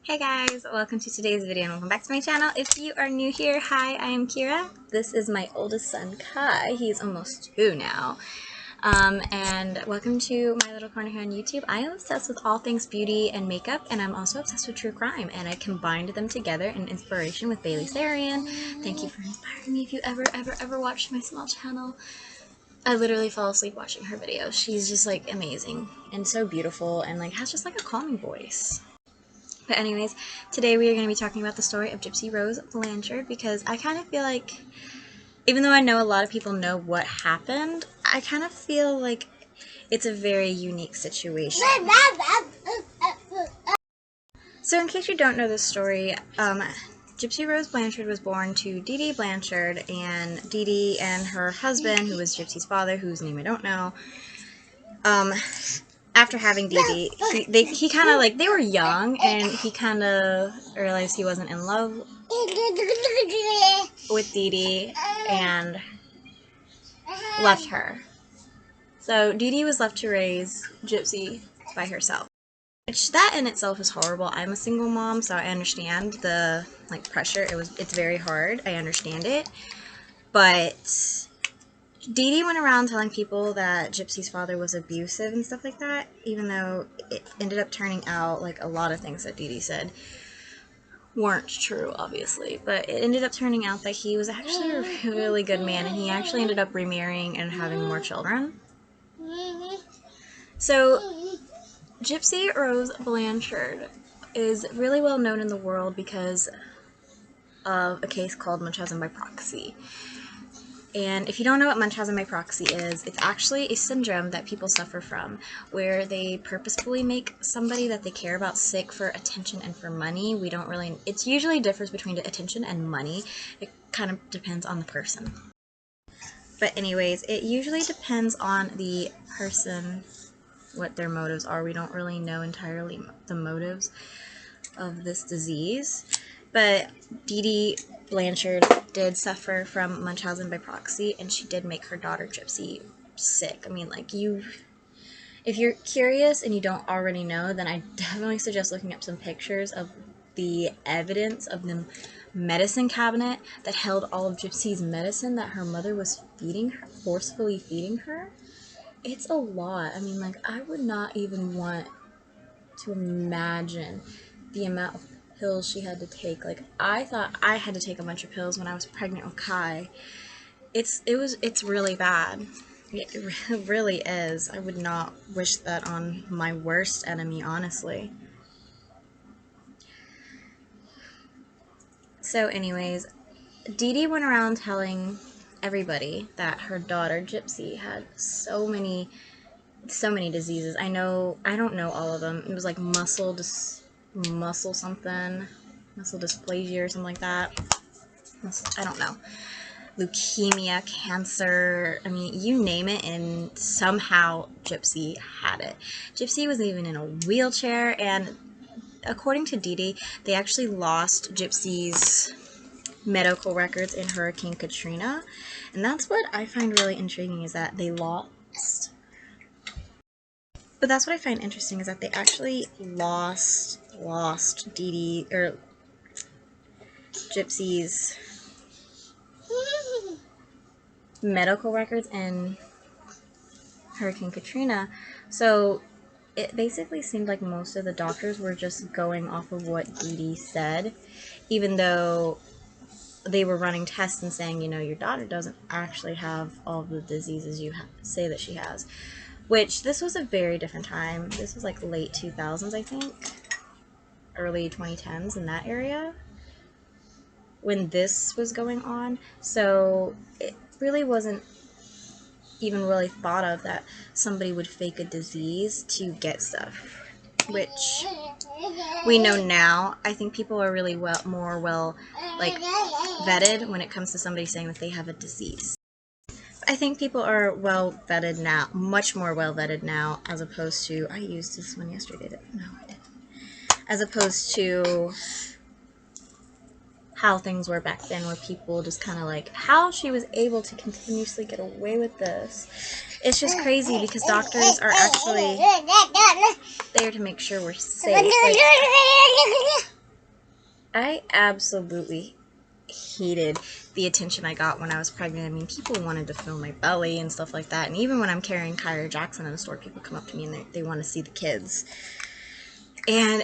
Hey guys, welcome to today's video and welcome back to my channel. If you are new here, hi, I am Kira. This is my oldest son, Kai. He's almost 2 now. And welcome to my little corner here on YouTube. I am obsessed with all things beauty and makeup, and I'm also obsessed with true crime, and I combined them together in inspiration with Bailey Sarian. Thank you for inspiring me if you ever watched my small channel. I literally fall asleep watching her videos. She's just like amazing and so beautiful and like has just like a calming voice. But anyways, today we are going to be talking about the story of Gypsy Rose Blancharde because I kind of feel like, even though I know a lot of people know what happened, I kind of feel like it's a very unique situation. So in case you don't know this story, Gypsy Rose Blancharde was born to Dee Dee Blancharde, and Dee Dee and her husband, who was Gypsy's father, whose name I don't know, after having Dee Dee, he kind of like, they were young, and he kind of realized he wasn't in love with Dee Dee and left her. So Dee Dee was left to raise Gypsy by herself. Which, that in itself is horrible. I'm a single mom, so I understand the like pressure. It's very hard. I understand it. But Dee Dee went around telling people that Gypsy's father was abusive and stuff like that, even though it ended up turning out like a lot of things that Dee Dee said weren't true, obviously. But it ended up turning out that he was actually a really good man, and he actually ended up remarrying and having more children. So Gypsy Rose Blancharde is really well known in the world because of a case called Munchausen by proxy. And if you don't know what Munchausen by proxy is, it's actually a syndrome that people suffer from where they purposefully make somebody that they care about sick for attention and for money. It usually differs between attention and money. It kind of depends on the person. But anyways, it usually depends on the person, what their motives are. We don't really know entirely the motives of this disease. But Dee Dee Blancharde did suffer from Munchausen by proxy, and she did make her daughter Gypsy sick. I mean, like, if you're curious and you don't already know, then I definitely suggest looking up some pictures of the evidence of the medicine cabinet that held all of Gypsy's medicine that her mother was feeding her, forcefully feeding her. It's a lot. I mean, like, I would not even want to imagine the amount of pills she had to take. Like, I thought I had to take a bunch of pills when I was pregnant with Kai. It's really bad. It really is. I would not wish that on my worst enemy, honestly. So anyways, Dee Dee went around telling everybody that her daughter Gypsy had so many diseases. I don't know all of them. It was like muscle dysplasia or something like that. I don't know. Leukemia, cancer, I mean, you name it, and somehow Gypsy had it. Gypsy was even in a wheelchair, and according to Dee Dee, they actually lost Gypsy's medical records in Hurricane Katrina, and that's what I find really intriguing, is that they lost. But that's what I find interesting, is that they actually lost Dee Dee, or Gypsy's medical records in Hurricane Katrina. So it basically seemed like most of the doctors were just going off of what Dee Dee said, even though they were running tests and saying, you know, your daughter doesn't actually have all the diseases you say that she has. Which, this was a very different time. This was like late 2000s, I think. Early 2010s, in that area, when this was going on. So it really wasn't even really thought of that somebody would fake a disease to get stuff, which we know now. I think people are really more well vetted when it comes to somebody saying that they have a disease. I think people are well vetted now, much more well vetted now, as opposed to, I used this one yesterday, no I didn't, as opposed to how things were back then, where people just kind of like, how she was able to continuously get away with this. It's just crazy, because doctors are actually there to make sure we're safe. Like, I absolutely hated the attention I got when I was pregnant. I mean, people wanted to film my belly and stuff like that. And even when I'm carrying Kyra Jackson in the store, people come up to me and they want to see the kids. And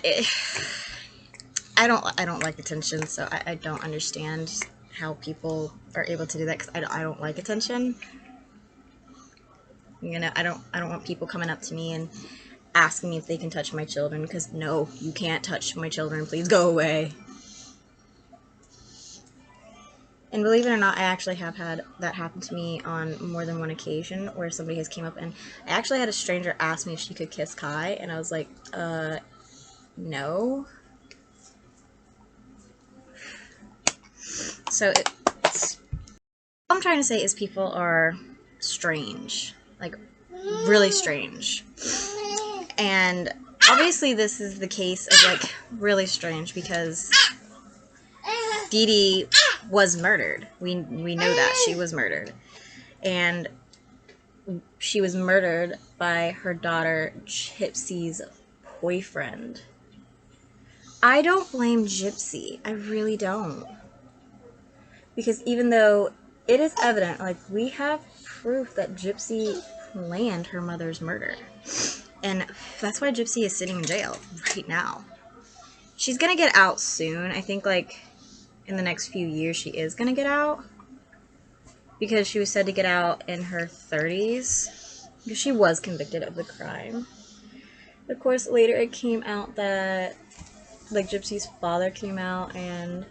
I don't like attention, so I don't understand how people are able to do that, because I don't like attention. You know, I don't want people coming up to me and asking me if they can touch my children, because no, you can't touch my children. Please go away. And believe it or not, I actually have had that happen to me on more than one occasion, where somebody has came up, and I actually had a stranger ask me if she could kiss Kai, and I was like, no. So what I'm trying to say is people are strange, like really strange. And obviously this is the case of like really strange, because Dee Dee was murdered. We know that she was murdered. And she was murdered by her daughter Gypsy's boyfriend. I don't blame Gypsy. I really don't. Because even though it is evident, like, we have proof that Gypsy planned her mother's murder. And that's why Gypsy is sitting in jail right now. She's gonna get out soon. I think, like, in the next few years she is gonna get out. Because she was said to get out in her 30s. Because she was convicted of the crime. Of course, later it came out that, like, Gypsy's father came out and,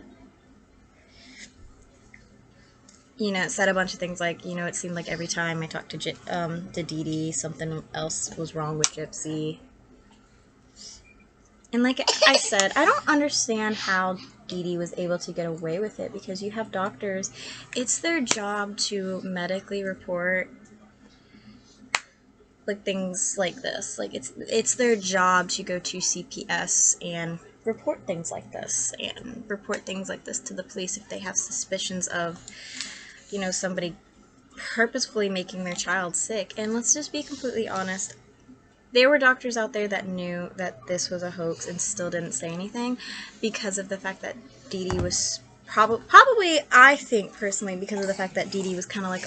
you know, said a bunch of things like, you know, it seemed like every time I talked to Dee Dee, something else was wrong with Gypsy. And like I said, I don't understand how Dee Dee was able to get away with it, because you have doctors. It's their job to medically report, like, things like this. Like, it's their job to go to CPS and report things like this, and report things like this to the police if they have suspicions of, you know, somebody purposefully making their child sick. And let's just be completely honest, there were doctors out there that knew that this was a hoax and still didn't say anything, because of the fact that Dee Dee was probably, I think personally, because of the fact that Dee Dee was kind of like,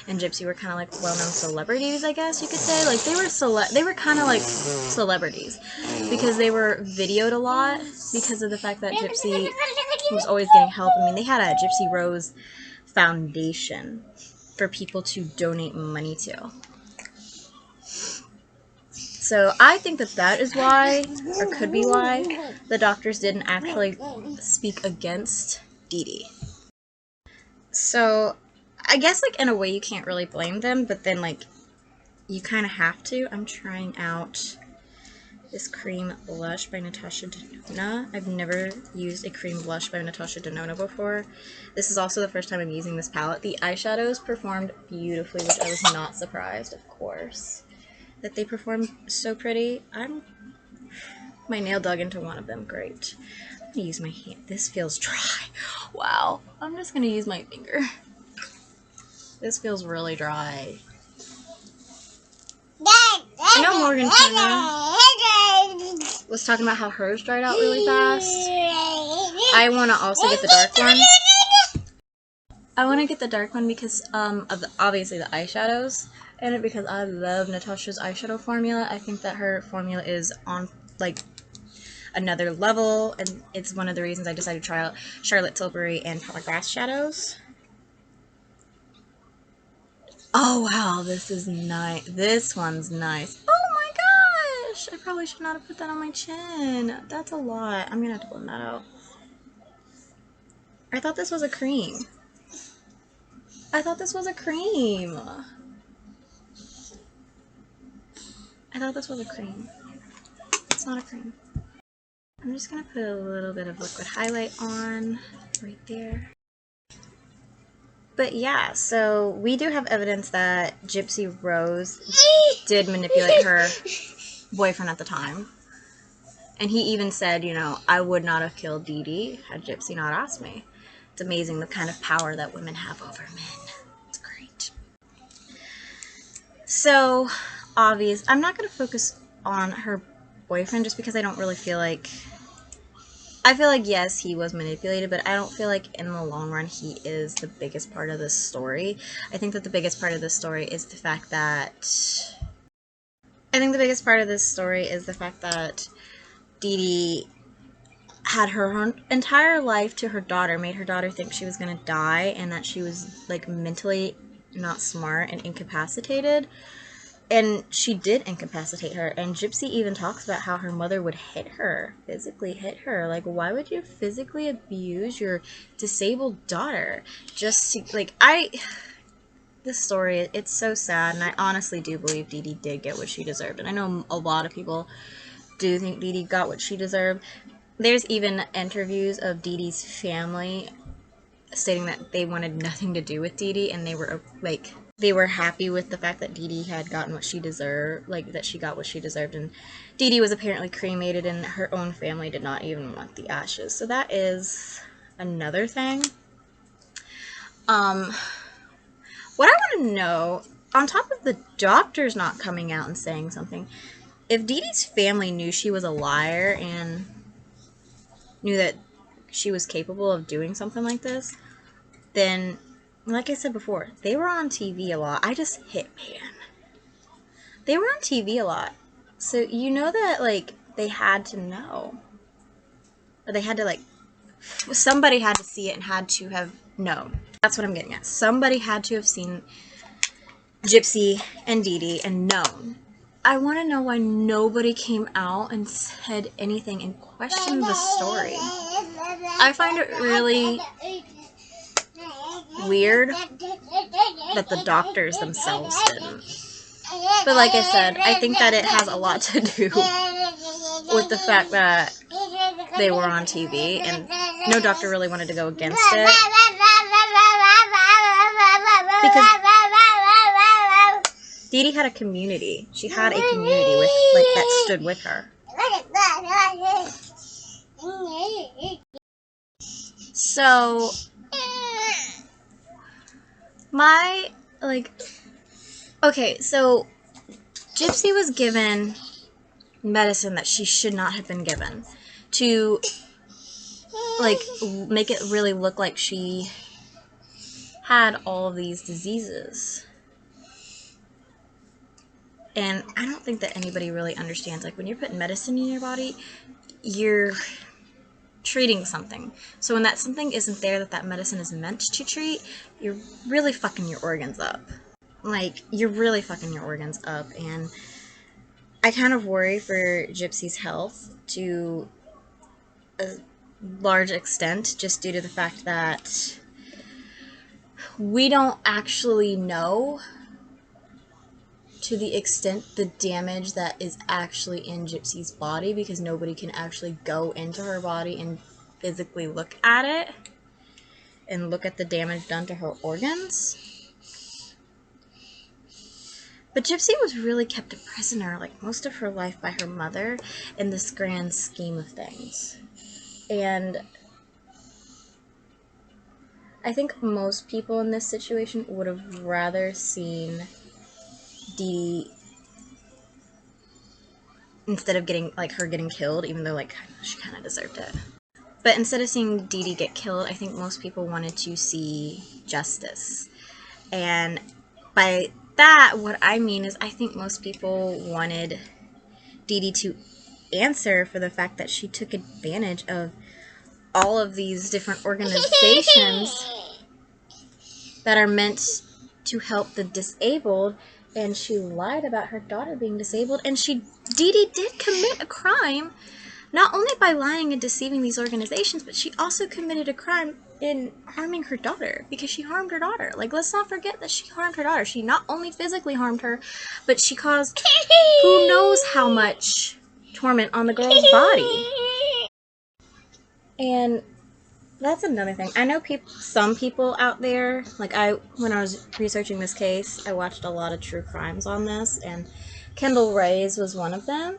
and Gypsy were kind of like well-known celebrities, I guess you could say. Like, they were kind of like celebrities, because they were videoed a lot, because of the fact that Gypsy was always getting help. I mean, they had a Gypsy Rose Foundation for people to donate money to. So I think that is why, or could be why, the doctors didn't actually speak against Dee Dee. So I guess, like, in a way you can't really blame them, but then, like, you kind of have to. I'm trying out this cream blush by Natasha Denona. I've never used a cream blush by Natasha Denona before. This is also the first time I'm using this palette. The eyeshadows performed beautifully, which I was not surprised, of course, that they performed so pretty. My nail dug into one of them. Great. I'm gonna use my hand. This feels dry. Wow. I'm just gonna use my finger. This feels really dry. I know Morgan Turner was talking about how hers dried out really fast. I want to also get the dark one. I want to get the dark one because of obviously the eyeshadows, and because I love Natasha's eyeshadow formula. I think that her formula is on, like, another level, and it's one of the reasons I decided to try out Charlotte Tilbury and Palette Glass shadows. Oh wow, this is nice. This one's nice. Oh my gosh! I probably should not have put that on my chin. That's a lot. I'm gonna have to blend that out. I thought this was a cream. I thought this was a cream. I thought this was a cream. It's not a cream. I'm just gonna put a little bit of liquid highlight on right there. But yeah, so we do have evidence that Gypsy Rose did manipulate her boyfriend at the time. And he even said, you know, I would not have killed Dee Dee had Gypsy not asked me. It's amazing the kind of power that women have over men. It's great. So, I'm not going to focus on her boyfriend just because I don't really feel like I feel like, yes, he was manipulated, but I don't feel like in the long run he is the biggest part of this story. I think that the biggest part of this story is the fact that... I think the biggest part of this story is the fact that Dee Dee had her entire life to her daughter, made her daughter think she was going to die and that she was, like, mentally not smart and incapacitated. And she did incapacitate her, and Gypsy even talks about how her mother would hit her, physically hit her. Like, why would you physically abuse your disabled daughter? Just to, like, this story, it's so sad, and I honestly do believe Dee Dee did get what she deserved. And I know a lot of people do think Dee Dee got what she deserved. There's even interviews of Dee Dee's family stating that they wanted nothing to do with Dee Dee, and they were happy with the fact that Dee Dee had gotten what she deserved, like, that she got what she deserved, and Dee Dee was apparently cremated, and her own family did not even want the ashes. So that is another thing. What I want to know, on top of the doctors not coming out and saying something, if Dee Dee's family knew she was a liar and knew that she was capable of doing something like this, then, like I said before, they were on TV a lot. I just hit pan. They were on TV a lot. So you know that, like, they had to know. Or they had to, like, somebody had to see it and had to have known. That's what I'm getting at. Somebody had to have seen Gypsy and Dee Dee and known. I want to know why nobody came out and said anything and questioned the story. I find it really weird that the doctors themselves didn't. But like I said, I think that it has a lot to do with the fact that they were on TV and no doctor really wanted to go against it. Because Dee Dee had a community. She had a community with, like, that stood with her. So, okay, so Gypsy was given medicine that she should not have been given to, like, make it really look like she had all of these diseases. And I don't think that anybody really understands, like, when you're putting medicine in your body, you're treating something. So when that something isn't there that medicine is meant to treat, you're really fucking your organs up. Like, you're really fucking your organs up, and I kind of worry for Gypsy's health to a large extent, just due to the fact that we don't actually know to the extent the damage that is actually in Gypsy's body, because nobody can actually go into her body and physically look at it and look at the damage done to her organs. But Gypsy was really kept a prisoner, like, most of her life by her mother in this grand scheme of things. And I think most people in this situation would have rather seen Dee Dee, instead of getting, like, her getting killed, even though, like, she kind of deserved it. But instead of seeing Dee Dee get killed, I think most people wanted to see justice. And by that, what I mean is I think most people wanted Dee Dee to answer for the fact that she took advantage of all of these different organizations that are meant to help the disabled, and she lied about her daughter being disabled, and Dee Dee did commit a crime, not only by lying and deceiving these organizations, but she also committed a crime in harming her daughter, because she harmed her daughter. Like, let's not forget that she harmed her daughter. She not only physically harmed her, but she caused who knows how much torment on the girl's body. And that's another thing. I know some people out there, like, when I was researching this case, I watched a lot of true crimes on this, and Kendall Rays was one of them.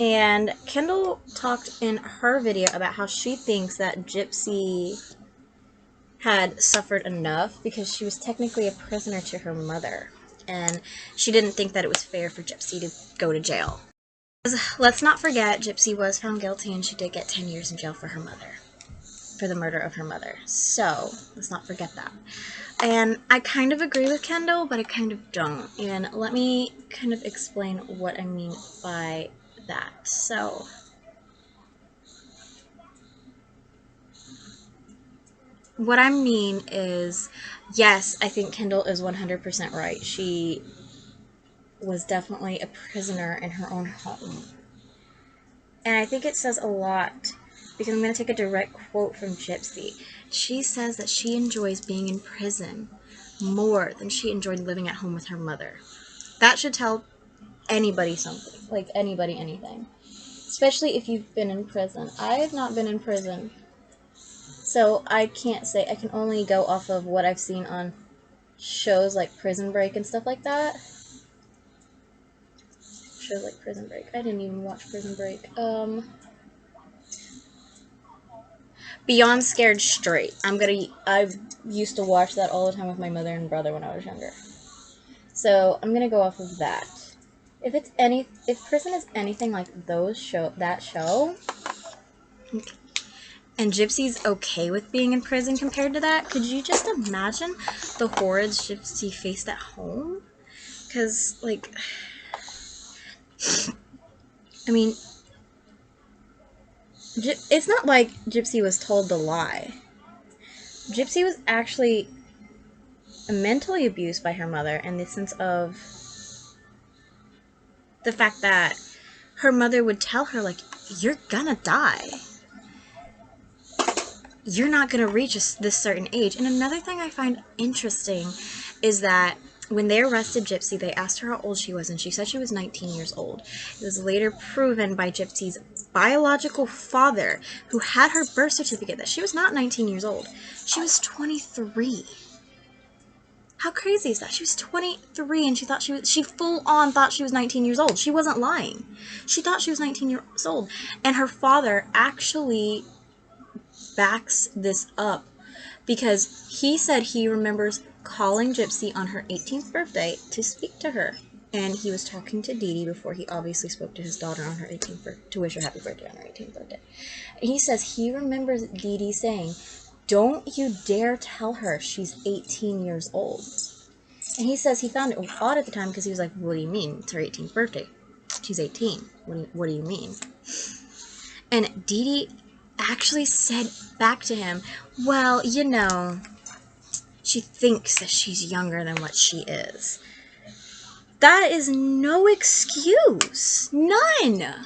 And Kendall talked in her video about how she thinks that Gypsy had suffered enough because she was technically a prisoner to her mother. And she didn't think that it was fair for Gypsy to go to jail. Let's not forget, Gypsy was found guilty and she did get 10 years in jail for her mother, for the murder of her mother. So, let's not forget that. And I kind of agree with Kendall, but I kind of don't. And let me kind of explain what I mean by that. So, what I mean is, yes, I think Kendall is 100% right. She was definitely a prisoner in her own home. And I think it says a lot, because I'm going to take a direct quote from Gypsy. She says that she enjoys being in prison more than she enjoyed living at home with her mother. That should tell anybody something. Like, anybody anything. Especially if you've been in prison. I have not been in prison. So I can't say. I can only go off of what I've seen on shows like Prison Break and stuff like that. Shows like Prison Break. I didn't even watch Prison Break. Beyond Scared Straight. I used to watch that all the time with my mother and brother when I was younger. So I'm gonna go off of that. If prison is anything like that show, and Gypsy's okay with being in prison compared to that, could you just imagine the horrors Gypsy faced at home? Because, like, I mean, it's not like Gypsy was told to lie. Gypsy was actually mentally abused by her mother in the sense of the fact that her mother would tell her, like, you're gonna die. You're not gonna reach this certain age. And another thing I find interesting is that when they arrested Gypsy, they asked her how old she was, and she said she was 19 years old. It was later proven by Gypsy's biological father, who had her birth certificate, that she was not 19 years old. She was 23. How crazy is that? She was 23 and she full on thought she was 19 years old. She wasn't lying. She thought she was 19 years old. And her father actually backs this up, because he said he remembers calling Gypsy on her 18th birthday to speak to her. And he was talking to Dee Dee before he obviously spoke to his daughter on her 18th birthday, to wish her happy birthday on her 18th birthday. And he says he remembers Dee Dee saying, "Don't you dare tell her she's 18 years old." And he says he found it odd at the time because he was like, "What do you mean? It's her 18th birthday. She's 18. What do you mean?" And Dee Dee actually said back to him, "Well, you know, she thinks that she's younger than what she is." That is no excuse. None.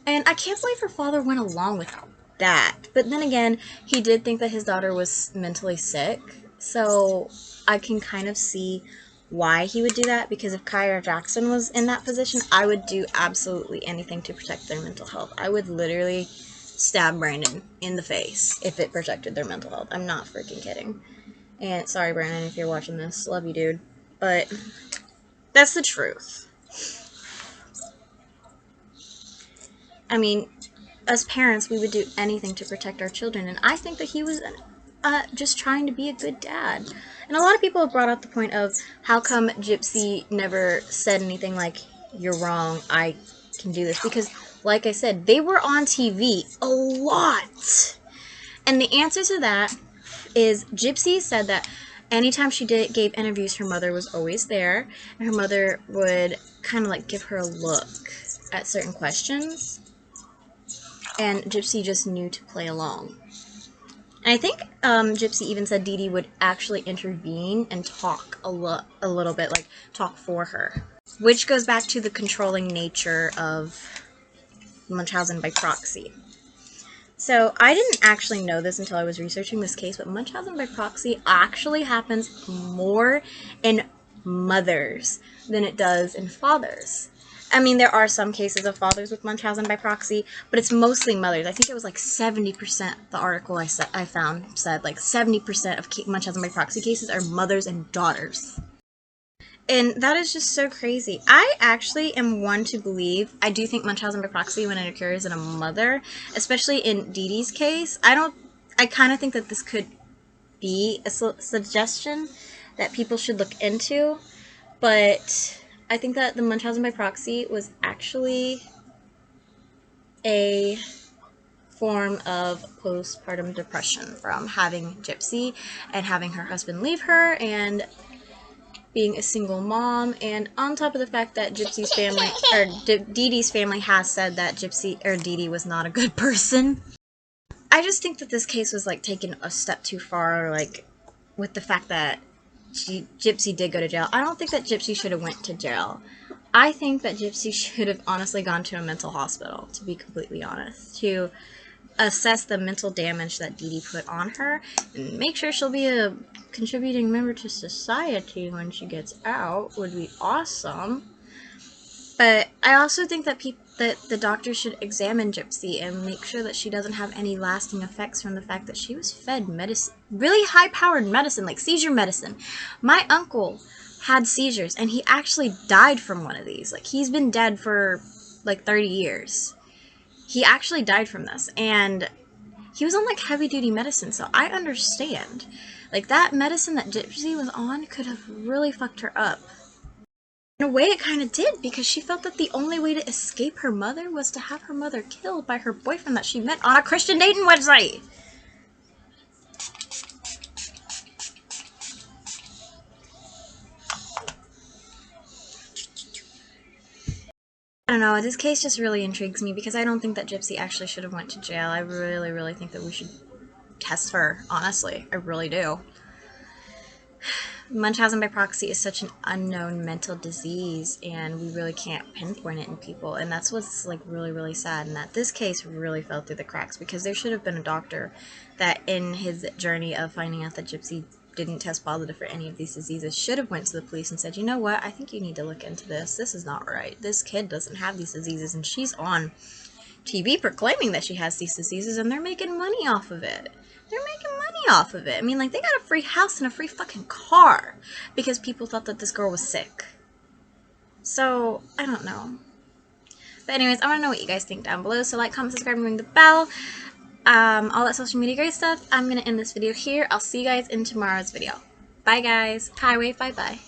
And I can't believe her father went along with that. But then again, he did think that his daughter was mentally sick. So I can kind of see why he would do that, because if Kyra Jackson was in that position, I would do absolutely anything to protect their mental health. I would literally stab Brandon in the face if it protected their mental health. I'm not freaking kidding. And sorry, Brandon, if you're watching this. Love you, dude. But that's the truth. I mean, as parents, we would do anything to protect our children, and I think that he was just trying to be a good dad. And a lot of people have brought up the point of how come Gypsy never said anything like, "You're wrong, I can do this," because, like I said, they were on TV a lot. And the answer to that is Gypsy said that anytime she gave interviews, her mother was always there, and her mother would kind of like give her a look at certain questions, and Gypsy just knew to play along. And I think Gypsy even said Dee Dee would actually intervene and talk a little bit, like talk for her. Which goes back to the controlling nature of Munchausen by proxy. So I didn't actually know this until I was researching this case, but Munchausen by proxy actually happens more in mothers than it does in fathers. I mean, there are some cases of fathers with Munchausen by proxy, but it's mostly mothers. I think it was like 70%, the article I found said like 70% of Munchausen by proxy cases are mothers and daughters. And that is just so crazy. I actually am one to believe, I do think Munchausen by proxy when it occurs in a mother, especially in Dee Dee's case, I kind of think that this could be a suggestion that people should look into, but I think that the Munchausen by proxy was actually a form of postpartum depression from having Gypsy and having her husband leave her and being a single mom, and on top of the fact that Gypsy's family, or Dee Dee's family, has said that Gypsy, or Dee Dee, was not a good person. I just think that this case was like taken a step too far, like with the fact that Gypsy did go to jail. I don't think that Gypsy should have went to jail. I think that Gypsy should have honestly gone to a mental hospital, to be completely honest, to assess the mental damage that Dee Dee put on her and make sure she'll be a contributing member to society when she gets out. Would be awesome. But I also think that the doctor should examine Gypsy and make sure that she doesn't have any lasting effects from the fact that she was fed medicine, really high-powered medicine, like seizure medicine. My uncle had seizures, and he actually died from one of these. Like, he's been dead for like 30 years. He actually died from this, and he was on like heavy-duty medicine, so I understand. Like, that medicine that Gypsy was on could have really fucked her up. In a way, it kind of did, because she felt that the only way to escape her mother was to have her mother killed by her boyfriend that she met on a Christian dating website. I don't know, this case just really intrigues me because I don't think that Gypsy actually should have went to jail. I really, really think that we should test her, honestly. I really do. Munchausen by proxy is such an unknown mental disease, and we really can't pinpoint it in people, and that's what's like really, really sad, and that this case really fell through the cracks because there should have been a doctor that in his journey of finding out that Gypsy didn't test positive for any of these diseases should have went to the police and said, you know what, I think you need to look into this. This is not right. This kid doesn't have these diseases, and she's on TV proclaiming that she has these diseases, and they're making money off of it. They're making money off of it. I mean, like, they got a free house and a free fucking car because people thought that this girl was sick. So, I don't know. But anyways, I want to know what you guys think down below. So like, comment, subscribe, and ring the bell. All that social media great stuff. I'm going to end this video here. I'll see you guys in tomorrow's video. Bye, guys. Highway, bye-bye.